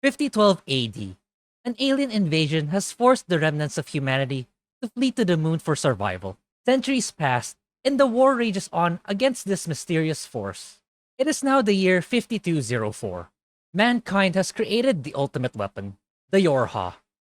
5012 AD. An alien invasion has forced the remnants of humanity to flee to the moon for survival. Centuries pass, and the war rages on against this mysterious force. It is now the year 5204. Mankind has created the ultimate weapon, the Yorha,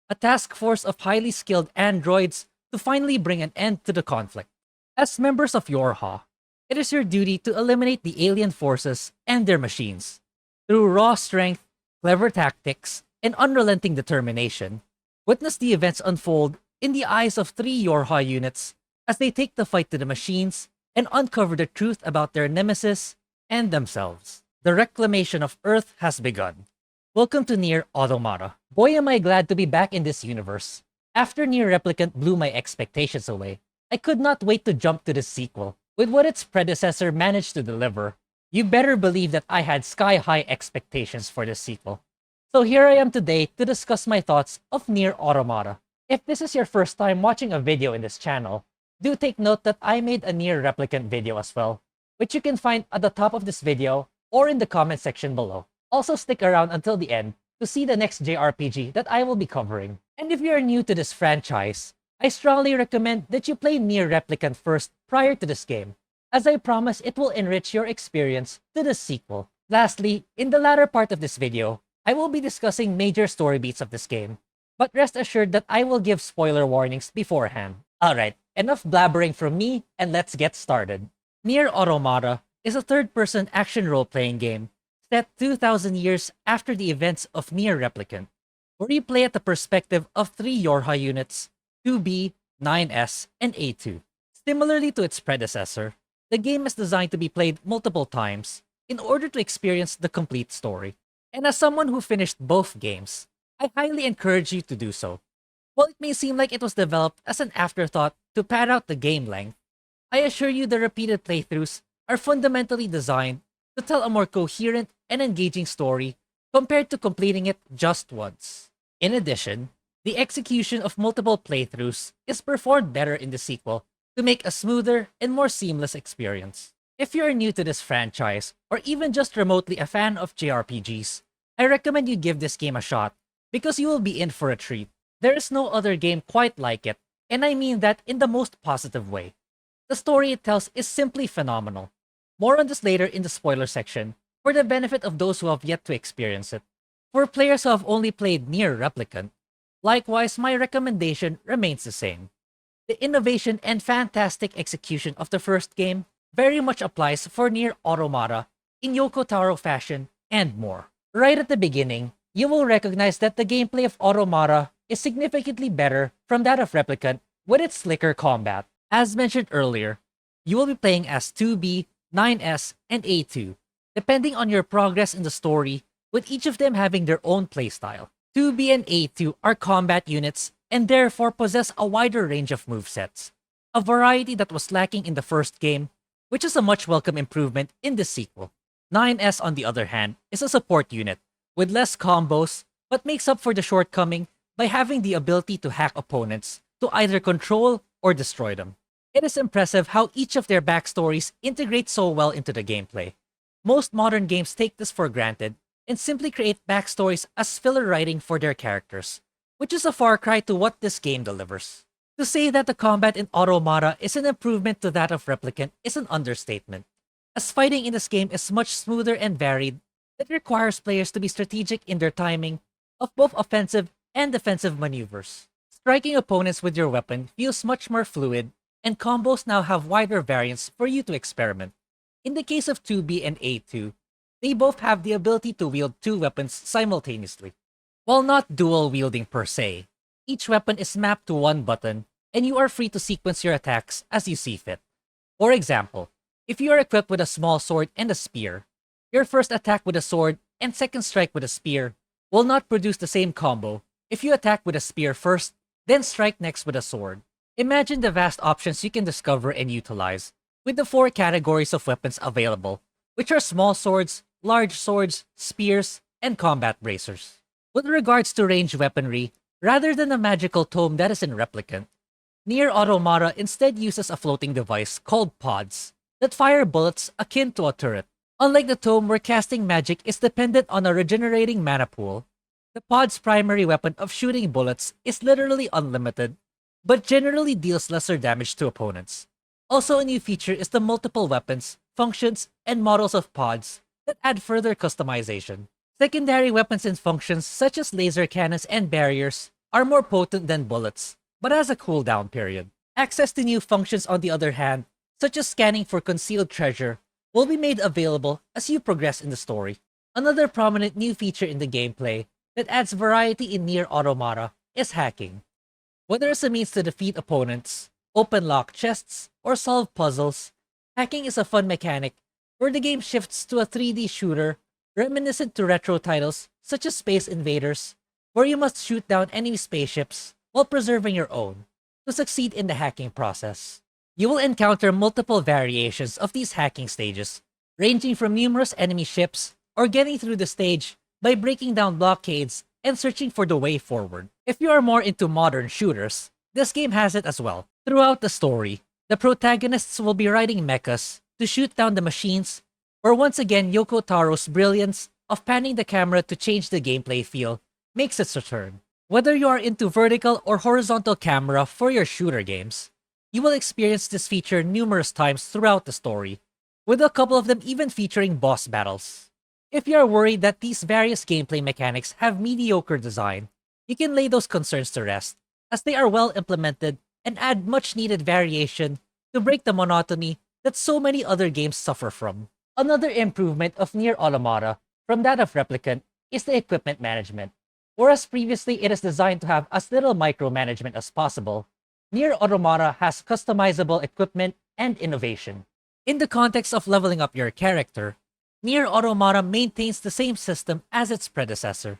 a task force of highly skilled androids to finally bring an end to the conflict. As members of Yorha, it is your duty to eliminate the alien forces and their machines. Through raw strength, clever tactics, and unrelenting determination, witness the events unfold in the eyes of three Yorha units as they take the fight to the machines and uncover the truth about their nemesis and themselves. The reclamation of Earth has begun. Welcome to NieR Automata. Boy, am I glad to be back in this universe. After NieR Replicant blew my expectations away, I could not wait to jump to the sequel. With what its predecessor managed to deliver, you better believe that I had sky-high expectations for this sequel. So here I am today to discuss my thoughts of NieR Automata. If this is your first time watching a video in this channel, do take note that I made a NieR Replicant video as well, which you can find at the top of this video or in the comment section below. Also stick around until the end to see the next JRPG that I will be covering. And if you are new to this franchise, I strongly recommend that you play NieR Replicant first prior to this game, as I promise it will enrich your experience to the sequel. Lastly, in the latter part of this video, I will be discussing major story beats of this game, but rest assured that I will give spoiler warnings beforehand. Alright, enough blabbering from me, and let's get started. NieR Automata is a third-person action role-playing game set 2,000 years after the events of NieR Replicant, where you play at the perspective of three Yorha units, 2B, 9S, and A2. Similarly to its predecessor, the game is designed to be played multiple times in order to experience the complete story. And as someone who finished both games, I highly encourage you to do so. While it may seem like it was developed as an afterthought to pad out the game length, I assure you the repeated playthroughs are fundamentally designed to tell a more coherent and engaging story compared to completing it just once. In addition, the execution of multiple playthroughs is performed better in the sequel to make a smoother and more seamless experience. If you're new to this franchise, or even just remotely a fan of JRPGs, I recommend you give this game a shot, because you will be in for a treat. There is no other game quite like it, and I mean that in the most positive way. The story it tells is simply phenomenal. More on this later in the spoiler section, for the benefit of those who have yet to experience it. For players who have only played NieR Replicant, likewise my recommendation remains the same. The innovation and fantastic execution of the first game very much applies for NieR Automata in Yoko Taro fashion and more. Right at the beginning, you will recognize that the gameplay of Automata is significantly better from that of Replicant with its slicker combat. As mentioned earlier, you will be playing as 2B, 9S, and A2, depending on your progress in the story, with each of them having their own playstyle. 2B and A2 are combat units and therefore possess a wider range of movesets, a variety that was lacking in the first game, which is a much welcome improvement in the sequel. 9S, on the other hand, is a support unit, with less combos, but makes up for the shortcoming by having the ability to hack opponents to either control or destroy them. It is impressive how each of their backstories integrate so well into the gameplay. Most modern games take this for granted and simply create backstories as filler writing for their characters, which is a far cry to what this game delivers. To say that the combat in Automata is an improvement to that of Replicant is an understatement, as fighting in this game is much smoother and varied. It requires players to be strategic in their timing of both offensive and defensive maneuvers. Striking opponents with your weapon feels much more fluid, and combos now have wider variants for you to experiment. In the case of 2B and A2, they both have the ability to wield two weapons simultaneously. While not dual wielding per se, each weapon is mapped to one button, and you are free to sequence your attacks as you see fit. For example, if you are equipped with a small sword and a spear, your first attack with a sword and second strike with a spear will not produce the same combo if you attack with a spear first, then strike next with a sword. Imagine the vast options you can discover and utilize with the 4 categories of weapons available, which are small swords, large swords, spears, and combat bracers. With regards to ranged weaponry, rather than a magical tome that is in Replicant, NieR Automata instead uses a floating device called pods that fire bullets akin to a turret. Unlike the tome where casting magic is dependent on a regenerating mana pool, The pod's primary weapon of shooting bullets is literally unlimited, but generally deals lesser damage to opponents. Also, a new feature is the multiple weapons, functions, and models of pods that add further customization. Secondary weapons and functions such as laser cannons and barriers are more potent than bullets, but has a cooldown period. Access to new functions, on the other hand, such as scanning for concealed treasure, will be made available as you progress in the story. Another prominent new feature in the gameplay that adds variety in NieR Automata is hacking. Whether as a means to defeat opponents, open lock chests, or solve puzzles, hacking is a fun mechanic where the game shifts to a 3D shooter reminiscent to retro titles such as Space Invaders, where you must shoot down enemy spaceships while preserving your own to succeed in the hacking process. You will encounter multiple variations of these hacking stages, ranging from numerous enemy ships or getting through the stage by breaking down blockades and searching for the way forward. If you are more into modern shooters, this game has it as well. Throughout the story, the protagonists will be riding mechas to shoot down the machines, where once again Yoko Taro's brilliance of panning the camera to change the gameplay feel makes its return. Whether you are into vertical or horizontal camera for your shooter games, you will experience this feature numerous times throughout the story, with a couple of them even featuring boss battles. If you are worried that these various gameplay mechanics have mediocre design, you can lay those concerns to rest, as they are well implemented and add much needed variation to break the monotony that so many other games suffer from. Another improvement of NieR Automata from that of Replicant is the equipment management. Whereas previously it is designed to have as little micromanagement as possible, NieR Automata has customizable equipment and innovation. In the context of leveling up your character, NieR Automata maintains the same system as its predecessor.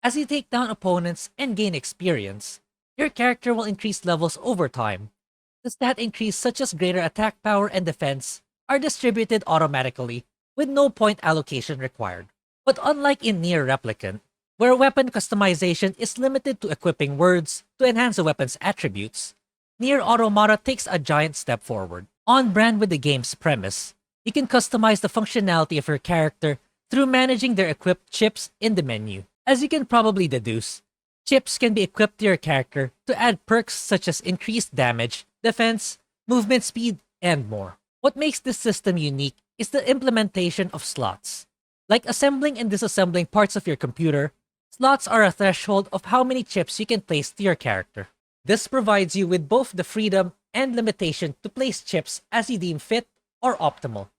As you take down opponents and gain experience, your character will increase levels over time. The stat increase such as greater attack power and defense are distributed automatically with no point allocation required. But unlike in NieR Replicant, where weapon customization is limited to equipping words to enhance a weapon's attributes, NieR Automata takes a giant step forward. On brand with the game's premise, you can customize the functionality of your character through managing their equipped chips in the menu. As you can probably deduce, chips can be equipped to your character to add perks such as increased damage, defense, movement speed, and more. What makes this system unique is the implementation of slots. Like assembling and disassembling parts of your computer, slots are a threshold of how many chips you can place to your character. This provides you with both the freedom and limitation to place chips as you deem fit or optimal.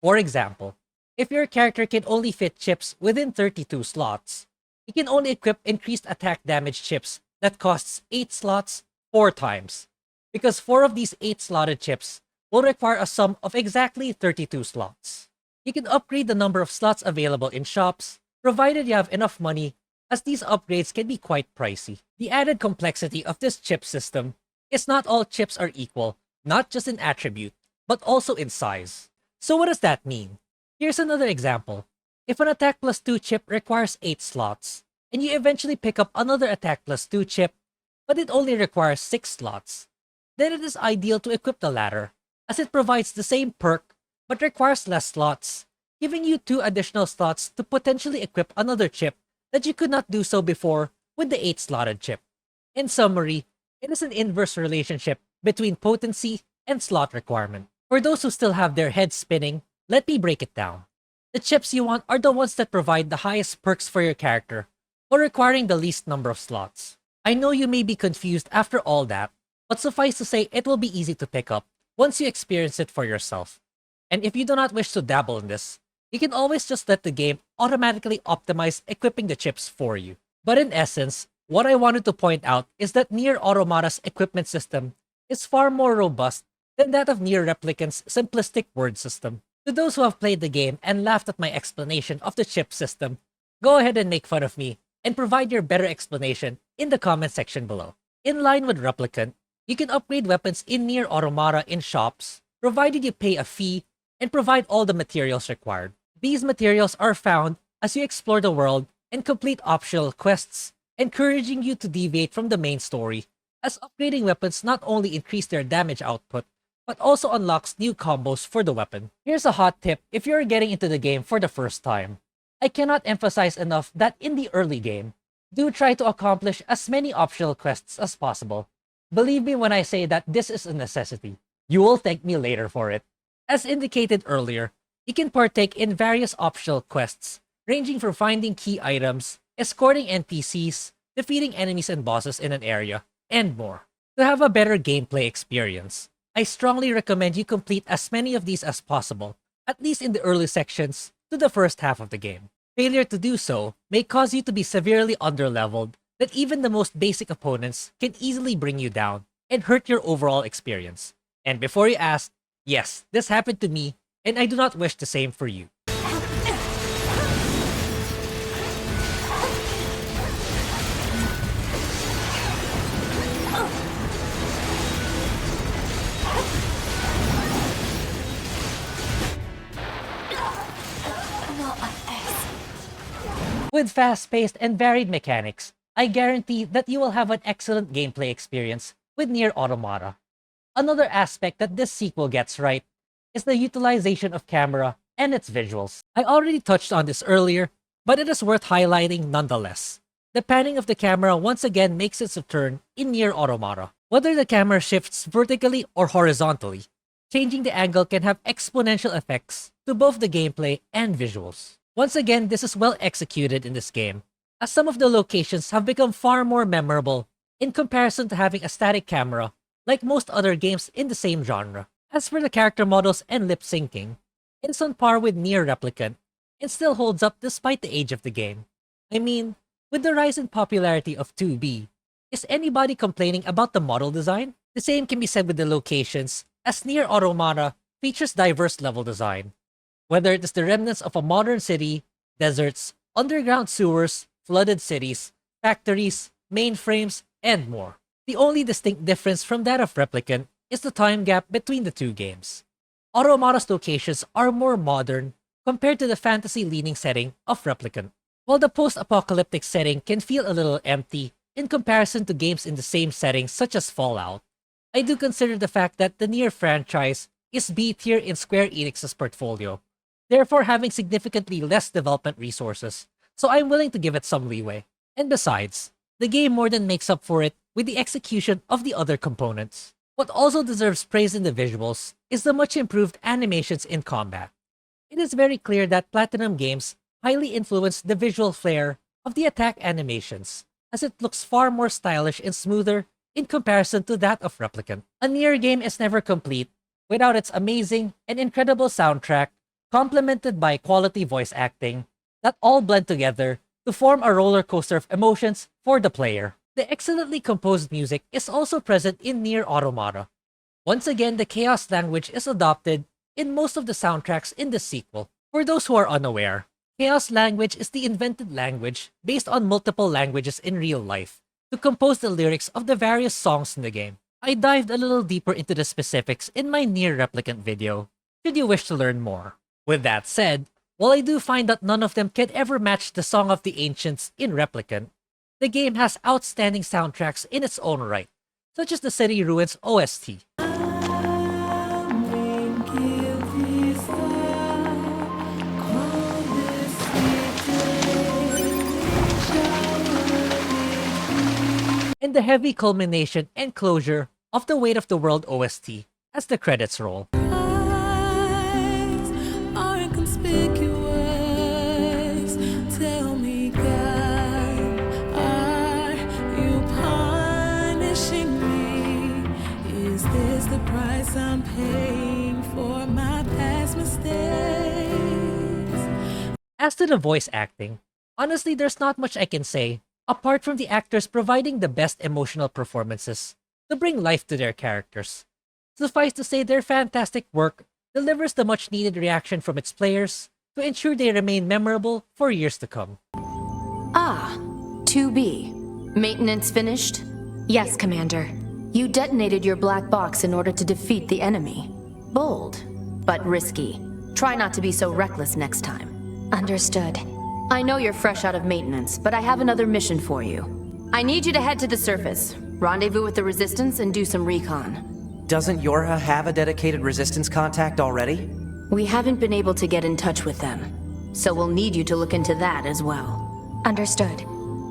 For example, if your character can only fit chips within 32 slots, you can only equip increased attack damage chips that costs 8 slots 4 times, because 4 of these 8 slotted chips will require a sum of exactly 32 slots. You can upgrade the number of slots available in shops, provided you have enough money, as these upgrades can be quite pricey. The added complexity of this chip system is not all chips are equal, not just in attribute, but also in size. So what does that mean? Here's another example. If an attack plus 2 chip requires 8 slots, and you eventually pick up another attack plus 2 chip, but it only requires 6 slots, then it is ideal to equip the latter, as it provides the same perk, but requires less slots, giving you 2 additional slots to potentially equip another chip that you could not do so before with the 8 slotted chip. In summary, it is an inverse relationship between potency and slot requirement. For those who still have their heads spinning, let me break it down. The chips you want are the ones that provide the highest perks for your character, or requiring the least number of slots. I know you may be confused after all that, but suffice to say it will be easy to pick up once you experience it for yourself. And if you do not wish to dabble in this, you can always just let the game automatically optimize equipping the chips for you. But in essence, what I wanted to point out is that NieR Automata's equipment system is far more robust than that of NieR Replicant's simplistic word system. To those who have played the game and laughed at my explanation of the chip system, go ahead and make fun of me and provide your better explanation in the comment section below. In line with Replicant, you can upgrade weapons in NieR Automata in shops, provided you pay a fee and provide all the materials required. These materials are found as you explore the world and complete optional quests, encouraging you to deviate from the main story, as upgrading weapons not only increase their damage output, but also unlocks new combos for the weapon. Here's a hot tip if you're getting into the game for the first time. I cannot emphasize enough that in the early game, Do try to accomplish as many optional quests as possible. Believe me when I say that this is a necessity. You will thank me later for it. As indicated earlier, you can partake in various optional quests, ranging from finding key items, escorting NPCs, defeating enemies and bosses in an area, and more. To have a better gameplay experience, I strongly recommend you complete as many of these as possible, at least in the early sections to the first half of the game. Failure to do so may cause you to be severely underleveled that even the most basic opponents can easily bring you down and hurt your overall experience. And before you ask, yes, this happened to me, and I do not wish the same for you. With fast-paced and varied mechanics, I guarantee that you will have an excellent gameplay experience with NieR Automata. Another aspect that this sequel gets right is the utilization of camera and its visuals. I already touched on this earlier, but it is worth highlighting nonetheless. The panning of the camera once again makes its return in NieR Automata. Whether the camera shifts vertically or horizontally, changing the angle can have exponential effects to both the gameplay and visuals. Once again, this is well executed in this game, as some of the locations have become far more memorable in comparison to having a static camera like most other games in the same genre. As for the character models and lip syncing, it's on par with NieR Replicant and still holds up despite the age of the game. I mean, with the rise in popularity of 2B, is anybody complaining about the model design? The same can be said with the locations, as NieR Automata features diverse level design. Whether it is the remnants of a modern city, deserts, underground sewers, flooded cities, factories, mainframes, and more. The only distinct difference from that of Replicant is the time gap between the two games. Automata's locations are more modern compared to the fantasy-leaning setting of Replicant. While the post-apocalyptic setting can feel a little empty in comparison to games in the same setting such as Fallout, I do consider the fact that the NieR franchise is B tier in Square Enix's portfolio, therefore having significantly less development resources, so I'm willing to give it some leeway. And besides, the game more than makes up for it with the execution of the other components. What also deserves praise in the visuals is the much improved animations in combat. It is very clear that Platinum Games highly influenced the visual flair of the attack animations, as it looks far more stylish and smoother in comparison to that of Replicant. A NieR game is never complete without its amazing and incredible soundtrack, complemented by quality voice acting, that all blend together to form a roller coaster of emotions for the player. The excellently composed music is also present in NieR Automata. Once again, the Chaos language is adopted in most of the soundtracks in the sequel. For those who are unaware, Chaos language is the invented language based on multiple languages in real life to compose the lyrics of the various songs in the game. I dived a little deeper into the specifics in my NieR Replicant video, should you wish to learn more. With that said, while I do find that none of them can ever match the Song of the Ancients in Replicant, the game has outstanding soundtracks in its own right, such as the City Ruins OST. And the heavy culmination and closure of the Weight of the World OST as the credits roll. I'm paying for my past mistakes. As to the voice acting, honestly, there's not much I can say, apart from the actors providing the best emotional performances to bring life to their characters. Suffice to say, their fantastic work delivers the much needed reaction from its players to ensure they remain memorable for years to come. Ah, 2B. Maintenance finished? Yes, Commander. You detonated your black box in order to defeat the enemy. Bold, but risky. Try not to be so reckless next time. Understood. I know you're fresh out of maintenance, but I have another mission for you. I need you to head to the surface, rendezvous with the Resistance, and do some recon. Doesn't Yorha have a dedicated Resistance contact already? We haven't been able to get in touch with them, so we'll need you to look into that as well. Understood.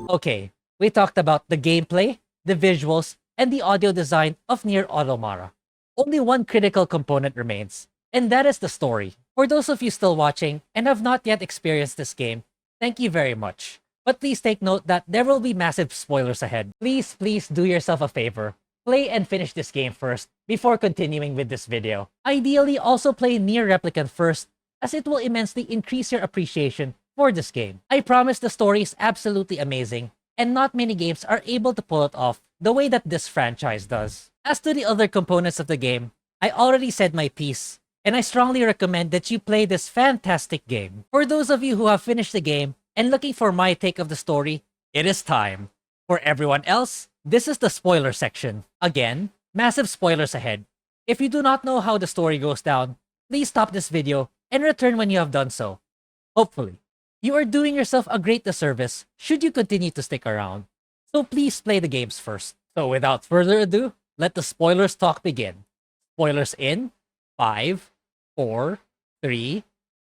Okay, we talked about the gameplay, the visuals, and the audio design of NieR Automata. Only one critical component remains, and that is the story. For those of you still watching and have not yet experienced this game, thank you very much. But please take note that there will be massive spoilers ahead. Please do yourself a favor. Play and finish this game first before continuing with this video. Ideally, also play NieR Replicant first, as it will immensely increase your appreciation for this game. I promise the story is absolutely amazing, and not many games are able to pull it off the way that this franchise does. As to the other components of the game, I already said my piece, and I strongly recommend that you play this fantastic game. For those of you who have finished the game and looking for my take of the story, it is time. For everyone else, this is the spoiler section. Again, massive spoilers ahead. If you do not know how the story goes down, please stop this video and return when you have done so. Hopefully. You are doing yourself a great disservice should you continue to stick around. So please play the games first. So without further ado, let the spoilers talk begin. Spoilers in 5, 4, 3,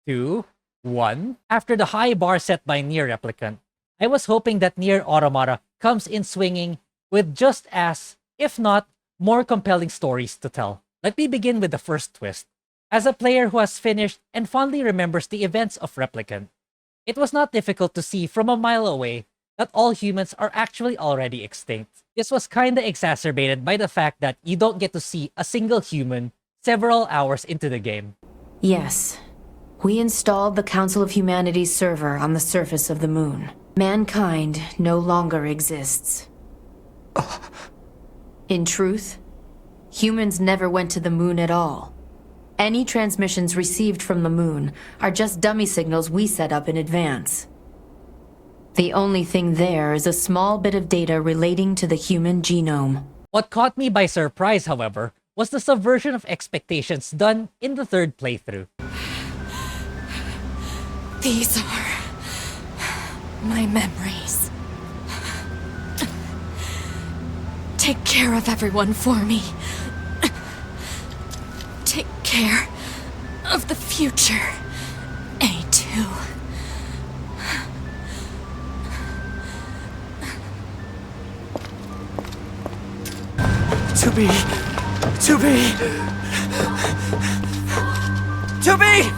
2, 1. After the high bar set by NieR Replicant, I was hoping that NieR Automata comes in swinging with just as, if not, more compelling stories to tell. Let me begin with the first twist. As a player who has finished and fondly remembers the events of Replicant, it was not difficult to see from a mile away that all humans are actually already extinct. This was kinda exacerbated by the fact that you don't get to see a single human several hours into the game. Yes. We installed the Council of Humanity's server on the surface of the moon. Mankind no longer exists. In truth, humans never went to the moon at all. Any transmissions received from the moon are just dummy signals we set up in advance. The only thing there is a small bit of data relating to the human genome. What caught me by surprise, however, was the subversion of expectations done in the third playthrough. These are my memories. Take care of everyone for me. Take care of the future, A2. To be!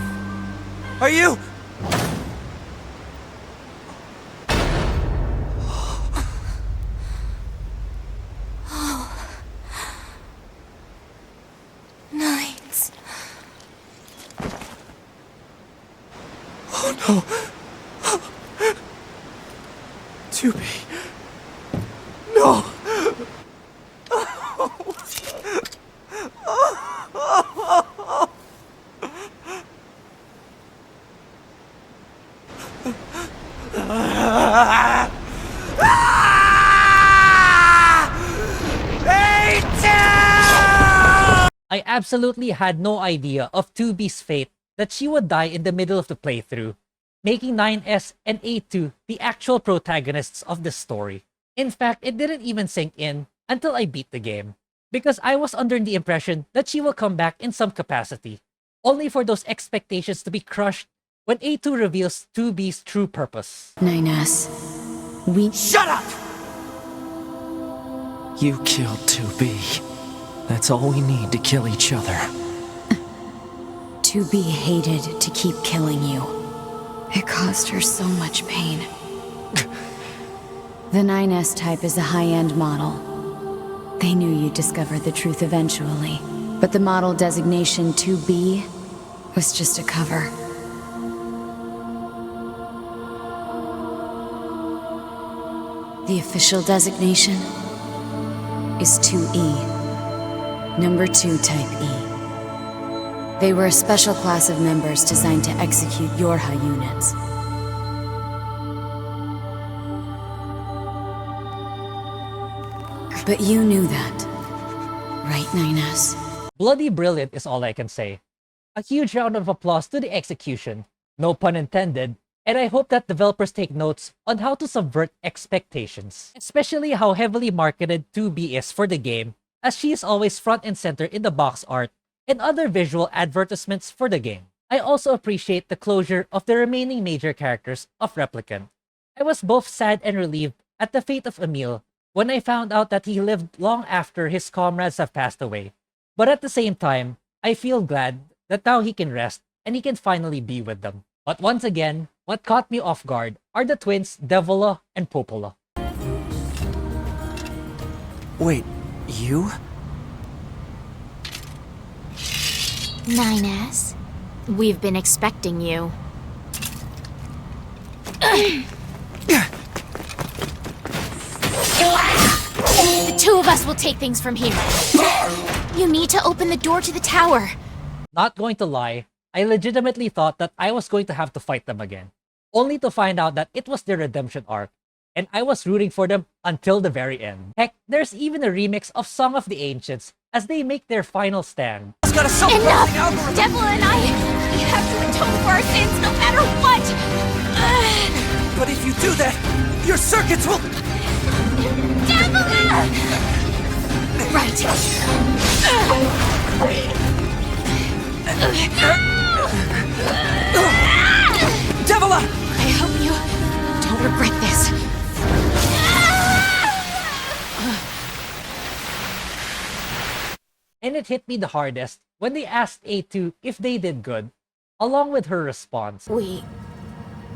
Are you? Nines. Oh no. To be. No! I absolutely had no idea of 2B's fate that she would die in the middle of the playthrough, making 9S and A2 the actual protagonists of this story. In fact, it didn't even sink in until I beat the game, because I was under the impression that she will come back in some capacity, only for those expectations to be crushed when A2 reveals 2B's true purpose. 9S, we... Shut up! You killed 2B. That's all we need to kill each other. 2B hated to keep killing you. It caused her so much pain. The 9S type is a high-end model. They knew you'd discover the truth eventually. But the model designation 2B was just a cover. The official designation is 2E. Number 2 Type E. They were a special class of members designed to execute Yorha units. But you knew that, right, 9S? Bloody brilliant is all I can say. A huge round of applause to the execution, no pun intended, and I hope that developers take notes on how to subvert expectations. Especially how heavily marketed 2B is for the game, as she is always front and center in the box art and other visual advertisements for the game. I also appreciate the closure of the remaining major characters of Replicant. I was both sad and relieved at the fate of Emil when I found out that he lived long after his comrades have passed away. But at the same time, I feel glad that now he can rest and he can finally be with them. But once again, what caught me off guard are the twins Devola and Popola. Wait, you? 9S, we've been expecting you. The two of us will take things from here. You need to open the door to the tower. Not going to lie, I legitimately thought that I was going to have to fight them again, only to find out that it was their redemption arc, and I was rooting for them until the very end. Heck, there's even a remix of Song of the Ancients as they make their final stand. Enough! Devil and I, we have to atone for our sins no matter what! But if you do that, your circuits will... Devil! Right. Devola! I hope you don't regret this. And it hit me the hardest when they asked A2 if they did good, along with her response. We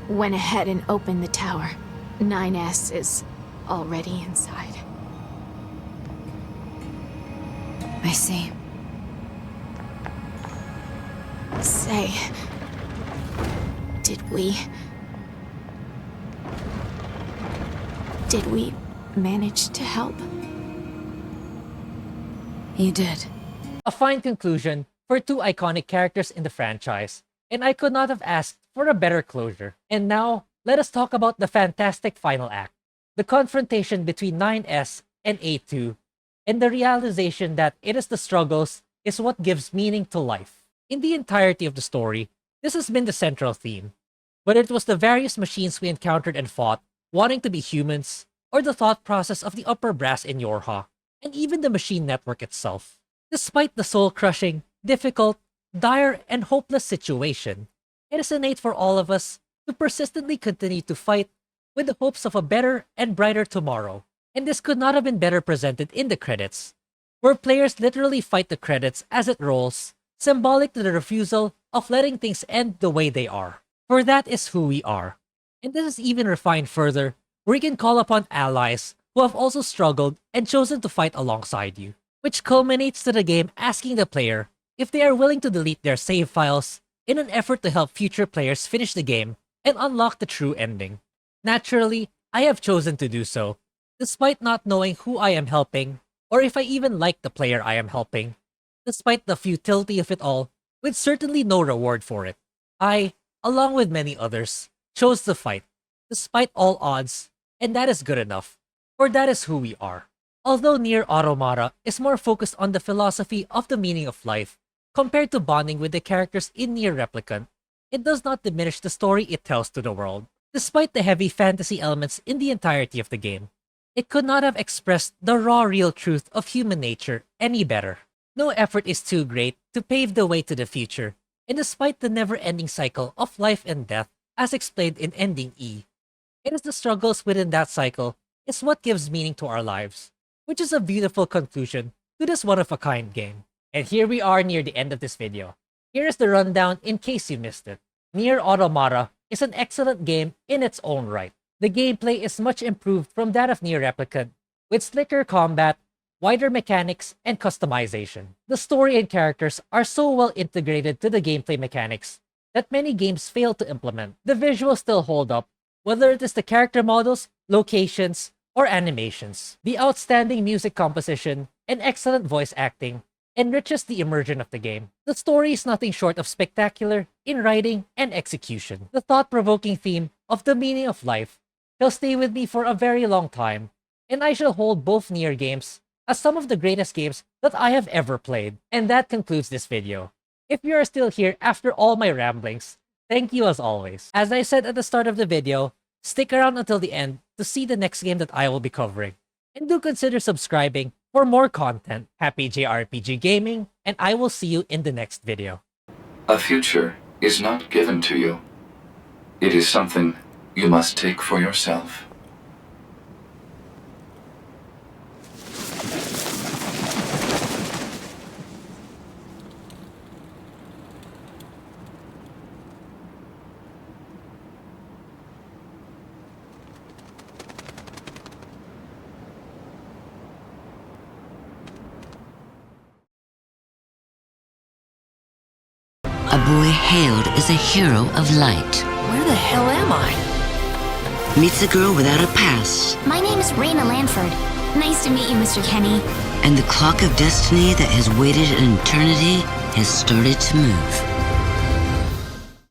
went ahead and opened the tower. 9S is already inside. I see. Say, did we manage to help? You did. A fine conclusion for two iconic characters in the franchise, and I could not have asked for a better closure. And now, let us talk about the fantastic final act, the confrontation between 9S and A2, and the realization that it is the struggles is what gives meaning to life. In the entirety of the story, this has been the central theme, whether it was the various machines we encountered and fought, wanting to be humans, or the thought process of the upper brass in Yorha, and even the machine network itself. Despite the soul-crushing, difficult, dire, and hopeless situation, it is innate for all of us to persistently continue to fight with the hopes of a better and brighter tomorrow. And this could not have been better presented in the credits, where players literally fight the credits as it rolls, symbolic to the refusal of letting things end the way they are. For that is who we are. And this is even refined further, where you can call upon allies who have also struggled and chosen to fight alongside you, which culminates to the game asking the player if they are willing to delete their save files in an effort to help future players finish the game and unlock the true ending. Naturally, I have chosen to do so, despite not knowing who I am helping, or if I even like the player I am helping, despite the futility of it all, with certainly no reward for it. I, along with many others, chose to fight, despite all odds, and that is good enough, for that is who we are. Although NieR Automata is more focused on the philosophy of the meaning of life, compared to bonding with the characters in NieR Replicant, it does not diminish the story it tells to the world. Despite the heavy fantasy elements in the entirety of the game, it could not have expressed the raw real truth of human nature any better. No effort is too great to pave the way to the future, and despite the never-ending cycle of life and death, as explained in Ending E, it is the struggles within that cycle is what gives meaning to our lives, which is a beautiful conclusion to this one-of-a-kind game. And here we are near the end of this video. Here is the rundown in case you missed it. NieR Automata is an excellent game in its own right. The gameplay is much improved from that of NieR Replicant, with slicker combat, wider mechanics, and customization. The story and characters are so well integrated to the gameplay mechanics that many games fail to implement. The visuals still hold up, whether it is the character models, locations, or animations. The outstanding music composition and excellent voice acting enriches the immersion of the game. The story is nothing short of spectacular in writing and execution. The thought-provoking theme of the meaning of life shall stay with me for a very long time, and I shall hold both NieR games as some of the greatest games that I have ever played. And that concludes this video. If you are still here after all my ramblings, thank you as always. As I said at the start of the video, stick around until the end to see the next game that I will be covering. And do consider subscribing for more content. Happy JRPG gaming, and I will see you in the next video. A future is not given to you. It is something you must take for yourself. a boy hailed as a hero of light. Where the hell am I? Meets a girl without a past. My name is Raina Lanford. Nice to meet you, Mr. Kenny. And the clock of destiny that has waited an eternity has started to move.